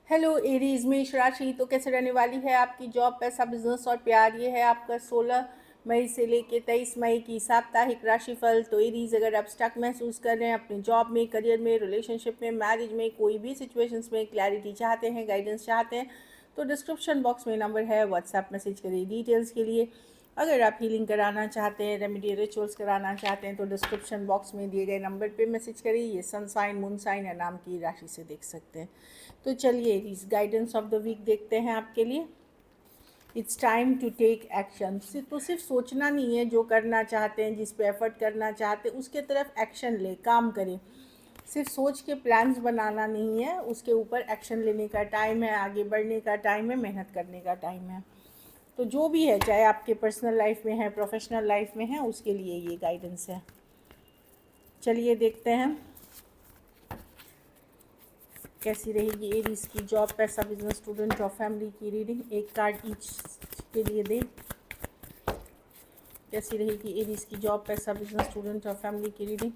Hello Aries, मेष राशि। तो कैसे रहने वाली है आपकी जॉब, पैसा, बिजनेस और प्यार। ये है आपका 16 मई से लेके 23 मई की साप्ताहिक राशिफल। तो एरीज, अगर आप स्टक महसूस कर रहे हैं अपनी जॉब में, करियर में, रिलेशनशिप में, मैरिज में, कोई भी सिचुएशंस में क्लैरिटी चाहते हैं, गाइडेंस चाहते हैं, तो डिस्क्रिप्शन बॉक्स में नंबर है, व्हाट्सएप मैसेज करिए डिटेल्स के लिए। अगर आप हीलिंग कराना चाहते हैं, रेमेडी रिचुअल्स कराना चाहते हैं, तो डिस्क्रिप्शन बॉक्स में दिए गए नंबर पे मैसेज करिए। ये सन साइन, मून साइन या नाम की राशि से देख सकते हैं। तो चलिए इस गाइडेंस ऑफ द वीक देखते हैं आपके लिए। It's time to take action. तो सिर्फ सोचना नहीं है, जो करना चाहते हैं, जिस पे एफर्ट करना चाहते हैं उसके तरफ एक्शन ले, काम करें। सिर्फ सोच के प्लान्स बनाना नहीं है, उसके ऊपर एक्शन लेने का टाइम है, आगे बढ़ने का टाइम है, मेहनत करने का टाइम है। तो जो भी है, चाहे आपके पर्सनल लाइफ में है, प्रोफेशनल लाइफ में है, उसके लिए ये गाइडेंस है। चलिए देखते हैं कैसी रहेगी एरीज की जॉब, पैसा, बिजनेस, स्टूडेंट और फैमिली की रीडिंग। एक कार्ड ईच के लिए दें। कैसी रहेगी एरीज की जॉब, पैसा, बिजनेस, स्टूडेंट और फैमिली की रीडिंग।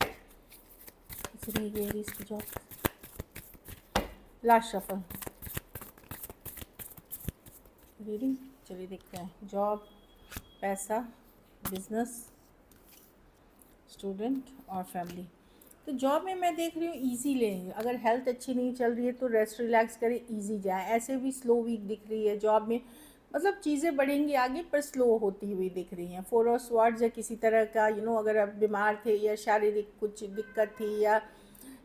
कैसी रहेगी एरीज की जॉब। Last shuffle reading. चलिए देखते हैं जॉब, पैसा, बिजनेस, स्टूडेंट और फैमिली। तो जॉब में मैं देख रही हूँ ईजी लें। अगर हेल्थ अच्छी नहीं चल रही है तो रेस्ट रिलैक्स करें, ईजी जाए। ऐसे भी स्लो वीक दिख रही है जॉब में, मतलब चीज़ें बढ़ेंगी आगे पर स्लो होती हुई दिख रही हैं। 4 ऑफ स्वॉर्ड्स या किसी तरह का अगर आप बीमार थे या शारीरिक कुछ दिक्कत थी या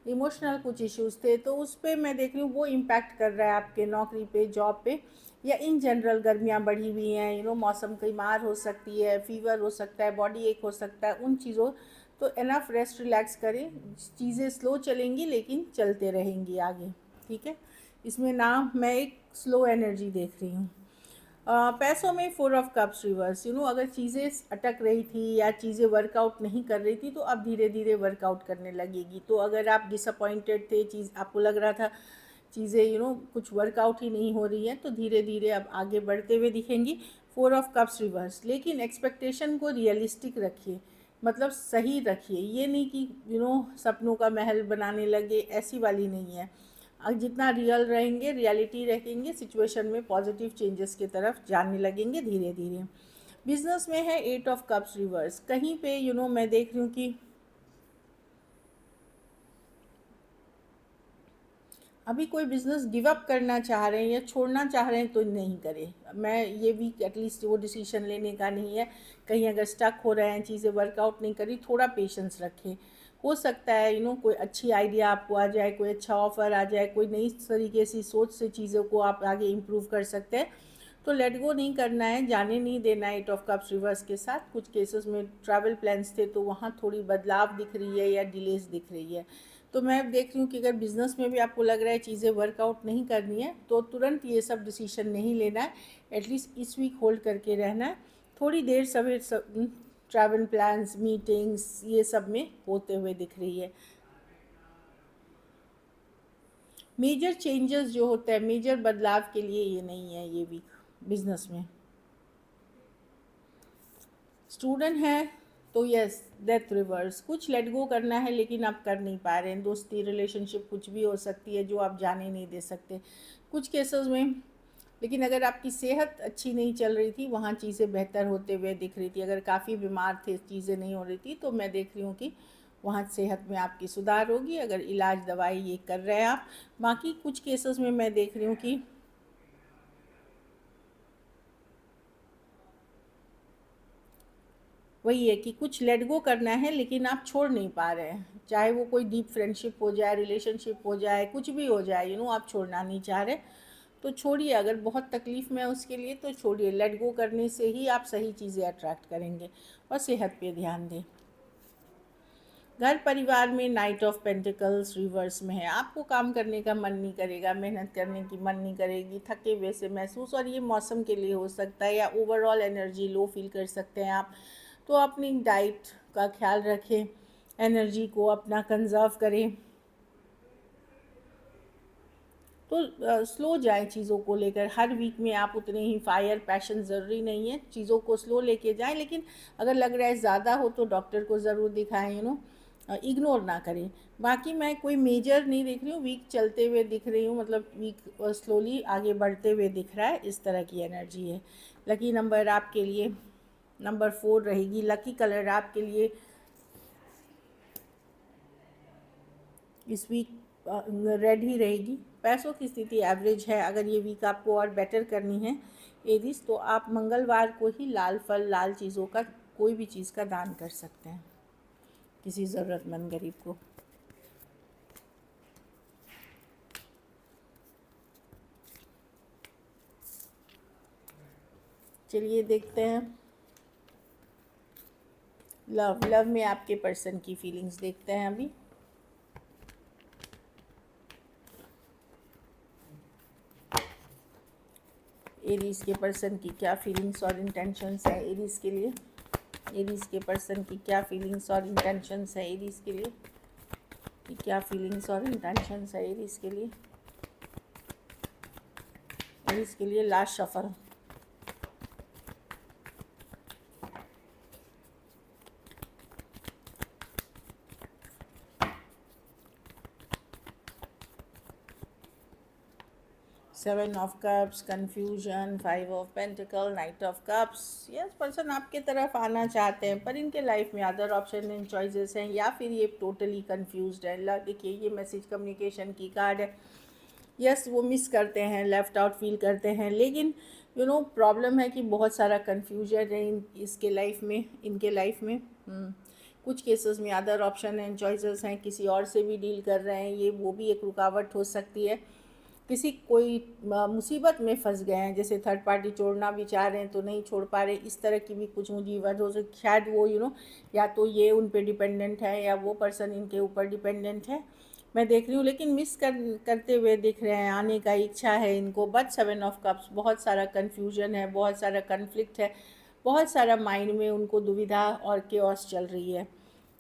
इमोशनल कुछ इश्यूज़ थे, तो उस पर मैं देख रही हूँ वो इम्पैक्ट कर रहा है आपके नौकरी पे, जॉब पे, या इन जनरल गर्मियाँ बढ़ी हुई हैं। मौसम कई मार हो सकती है, फीवर हो सकता है, बॉडी एक हो सकता है, उन चीज़ों। तो इनफ रेस्ट रिलैक्स करें। चीज़ें स्लो चलेंगी लेकिन चलते रहेंगी आगे, ठीक है। इसमें ना मैं एक स्लो एनर्जी देख रही हूँ। पैसों में 4 ऑफ कप्स रिवर्स। अगर चीज़ें अटक रही थी या चीज़ें वर्कआउट नहीं कर रही थी तो अब धीरे धीरे वर्कआउट करने लगेगी। तो अगर आप डिसअपॉइंटेड थे, चीज़ आपको लग रहा था चीज़ें कुछ वर्कआउट ही नहीं हो रही है, तो धीरे धीरे अब आगे बढ़ते हुए दिखेंगी। 4 ऑफ कप्स रिवर्स। लेकिन एक्सपेक्टेशन को रियलिस्टिक रखिए, मतलब सही रखिए। ये नहीं कि सपनों का महल बनाने लगे, ऐसी वाली नहीं है। जितना रियल रहेंगे, रियलिटी रखेंगे, सिचुएशन में पॉजिटिव चेंजेस की तरफ जाने लगेंगे धीरे धीरे। बिजनेस में है 8 ऑफ कप्स रिवर्स। कहीं पे मैं देख रही हूँ कि अभी कोई बिज़नेस गिव अप करना चाह रहे हैं या छोड़ना चाह रहे हैं तो नहीं करें। मैं ये वीक एटलीस्ट वो डिसीजन लेने का नहीं है। कहीं अगर स्टक हो रहे हैं, चीज़ें वर्कआउट नहीं करी, थोड़ा पेशेंस रखें। हो सकता है कोई अच्छी आइडिया आपको आ जाए, कोई अच्छा ऑफ़र आ जाए, कोई नई तरीके से सोच से चीज़ों को आप आगे इम्प्रूव कर सकते हैं। तो लेट गो नहीं करना है, जाने नहीं देना है 8 ऑफ कप्स रिवर्स के साथ। कुछ केसेस में ट्रैवल प्लान्स थे तो वहाँ थोड़ी बदलाव दिख रही है या डिलेज दिख रही है। तो मैं देख रही हूँ कि अगर बिज़नेस में भी आपको लग रहा है चीज़ें वर्कआउट नहीं करनी है तो तुरंत ये सब डिसीजन नहीं लेना है। एटलीस्ट इस वीक होल्ड करके रहना है। थोड़ी देर सवेर ट्रैवल प्लान्स, मीटिंग्स, ये सब में होते हुए दिख रही है। मेजर चेंजेस जो होता है, मेजर बदलाव के लिए ये नहीं है ये वीक बिजनेस में। स्टूडेंट है तो यस, डेथ रिवर्स। कुछ लेट गो करना है लेकिन आप कर नहीं पा रहे हैं। दोस्ती, रिलेशनशिप कुछ भी हो सकती है जो आप जाने नहीं दे सकते कुछ केसेस में। लेकिन अगर आपकी सेहत अच्छी नहीं चल रही थी, वहाँ चीज़ें बेहतर होते हुए दिख रही थी। अगर काफ़ी बीमार थे, चीज़ें नहीं हो रही थी, तो मैं देख रही हूँ कि वहाँ सेहत में आपकी सुधार होगी अगर इलाज दवाई ये कर रहे हैं आप। बाकी कुछ केसेस में मैं देख रही हूँ कि वही है कि कुछ लेट गो करना है लेकिन आप छोड़ नहीं पा रहे हैं। चाहे वो कोई डीप फ्रेंडशिप हो जाए, रिलेशनशिप हो जाए, कुछ भी हो जाए, आप छोड़ना नहीं चाह रहे। तो छोड़िए। अगर बहुत तकलीफ़ में है उसके लिए तो छोड़िए। लेट गो करने से ही आप सही चीज़ें अट्रैक्ट करेंगे। और सेहत पे ध्यान दें। घर परिवार में नाइट ऑफ पेंटिकल्स रिवर्स में है। आपको काम करने का मन नहीं करेगा, मेहनत करने की मन नहीं करेगी, थके हुए से महसूस, और ये मौसम के लिए हो सकता है या ओवरऑल एनर्जी लो फील कर सकते हैं आप। तो अपनी डाइट का ख्याल रखें, एनर्जी को अपना कंजर्व करें। तो स्लो जाएं चीज़ों को लेकर। हर वीक में आप उतने ही फायर पैशन ज़रूरी नहीं है, चीज़ों को स्लो लेके जाएं। लेकिन अगर लग रहा है ज़्यादा हो तो डॉक्टर को ज़रूर दिखाएं। इग्नोर ना करें। बाकी मैं कोई मेजर नहीं देख रही हूँ, वीक चलते हुए दिख रही हूँ, मतलब वीक स्लोली आगे बढ़ते हुए दिख रहा है, इस तरह की एनर्जी है। लकी नंबर आपके लिए नंबर 4 रहेगी। लकी कलर आपके लिए इस वीक रेड ही रहेगी। पैसों की स्थिति एवरेज है। अगर ये वीक आपको और बेटर करनी है एरीज, तो आप मंगलवार को ही लाल फल, लाल चीज़ों का, कोई भी चीज़ का दान कर सकते हैं किसी ज़रूरतमंद गरीब को। चलिए देखते हैं लव में आपके पर्सन की फीलिंग्स देखते हैं अभी। एरीज के पर्सन की क्या फीलिंग्स और इंटेंशंस है एरीज के लिए। एरीज के पर्सन की क्या फीलिंग्स और इंटेंशंस है एरीज के लिए। क्या फीलिंग्स और इंटेंशंस है एरीज के लिए। एरीज के लिए last shuffle. Seven of cups, confusion, 5 of pentacle, night of cups. Yes, person आपके तरफ आना चाहते हैं, पर इनके लाइफ में अदर ऑप्शन एंड चॉइसेस हैं, या फिर ये टोटली कंफ्यूज्ड है। देखिए ये मैसेज कम्युनिकेशन की कार्ड है। यस, वो मिस करते हैं, लेफ़्ट आउट फील करते हैं, लेकिन प्रॉब्लम है कि बहुत सारा कन्फ्यूजन है इसके लाइफ में, इनके लाइफ में। कुछ केसेस में अदर ऑप्शन एंड चॉइसेस हैं, किसी और से भी डील कर रहे हैं, ये वो भी एक रुकावट हो सकती है। किसी कोई मुसीबत में फंस गए हैं, जैसे थर्ड पार्टी छोड़ना भी चाह रहे हैं तो नहीं छोड़ पा रहे, इस तरह की भी कुछ मुसीबत हो सकती। शायद वो या तो ये उन पे डिपेंडेंट है या वो पर्सन इनके ऊपर डिपेंडेंट है, मैं देख रही हूँ। लेकिन मिस करते हुए दिख रहे हैं, आने का इच्छा है इनको। बट 7 ऑफ कप्स, बहुत सारा कन्फ्यूजन है, बहुत सारा कन्फ्लिक्ट है, बहुत सारा माइंड में उनको दुविधा और केओस चल रही है,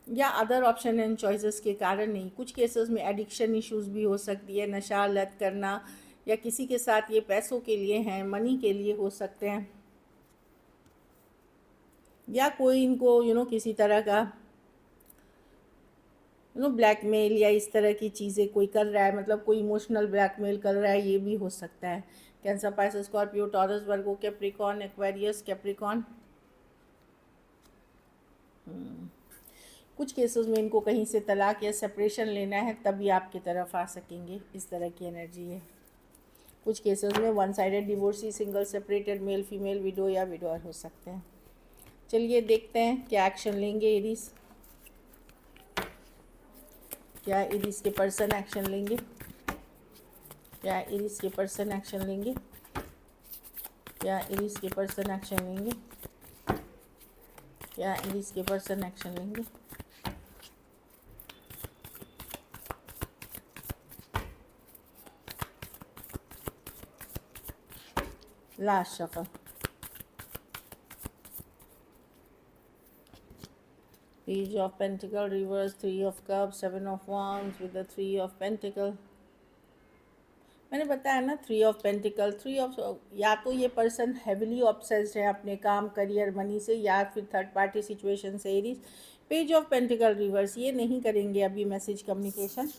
या अदर ऑप्शन एंड चॉइसेस के कारण नहीं। कुछ केसेस में एडिक्शन इश्यूज भी हो सकती है, नशा लत करना, या किसी के साथ ये पैसों के लिए हैं, मनी के लिए हो सकते हैं, या कोई इनको किसी तरह का ब्लैकमेल या इस तरह की चीज़ें कोई कर रहा है, मतलब कोई इमोशनल ब्लैकमेल कर रहा है, ये भी हो सकता है। Cancer, Pisces, Scorpio, Taurus, Virgo, Capricorn, Aquarius, Capricorn. कुछ केसेस में इनको कहीं से तलाक या सेपरेशन लेना है, तभी आपकी तरफ आ सकेंगे, इस तरह की एनर्जी है। कुछ केसेस में one sided divorcee, single, separated, male female, window या विडोअर हो सकते हैं। चलिए देखते हैं क्या एक्शन लेंगे एरीज। क्या एरीज के पर्सन एक्शन लेंगे? क्या एरीज के पर्सन एक्शन लेंगे? क्या एरीज के पर्सन एक्शन लेंगे? क्या एरीज के पर्सन एक्शन लेंगे? Last shuffle. Page of Pentacle reverse, 3 of Cups, 7 of Wands with the 3 of Pentacle। मैंने बताया ना 3 ऑफ पेंटिकल, 3 ऑफ, या तो ये पर्सन हेविली ऑब्सेस्ड है अपने काम, करियर, मनी से, या फिर थर्ड पार्टी सिचुएशन से Aries. Page of pentacle reverse, ये नहीं करेंगे अभी मैसेज कम्युनिकेशन।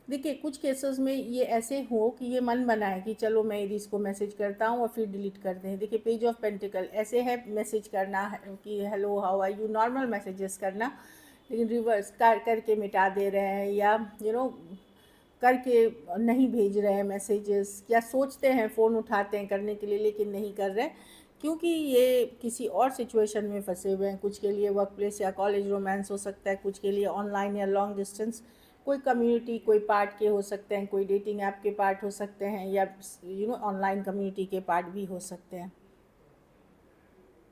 देखिए कुछ केसेस में ये ऐसे हो कि ये मन बनाए कि चलो मैं एरीज को मैसेज करता हूँ और फिर डिलीट कर दें। देखिए पेज ऑफ पेंटिकल ऐसे है, मैसेज करना है कि hello how are you, normal messages करना, लेकिन रिवर्स करके मिटा दे रहे हैं, या करके नहीं भेज रहे हैं मैसेजेस, या सोचते हैं फ़ोन उठाते हैं करने के लिए लेकिन नहीं कर रहे, क्योंकि ये किसी और सिचुएशन में फंसे हुए हैं। कुछ के लिए वर्क प्लेस या कॉलेज रोमांस हो सकता है, कुछ के लिए ऑनलाइन या लॉन्ग डिस्टेंस, कोई कम्युनिटी, कोई पार्ट के हो सकते हैं, कोई डेटिंग ऐप के पार्ट हो सकते हैं, या ऑनलाइन कम्युनिटी के पार्ट भी हो सकते हैं,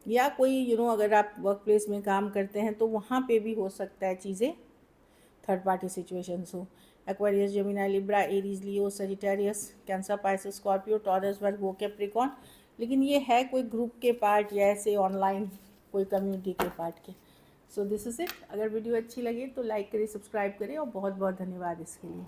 या कोई अगर आप वर्क प्लेस में काम करते हैं तो वहाँ पे भी हो सकता है चीज़ें, थर्ड पार्टी सिचुएशंस हो। Aquarius, Gemini, Libra, Aries, Leo, Sagittarius, Cancer, Pisces, Scorpio, Taurus, Virgo, Capricorn. लेकिन ये है कोई ग्रुप के पार्ट या ऐसे ऑनलाइन कोई कम्युनिटी के पार्ट के। So this is it. अगर वीडियो अच्छी लगे तो लाइक करें, सब्सक्राइब करें, और बहुत बहुत धन्यवाद इसके लिए।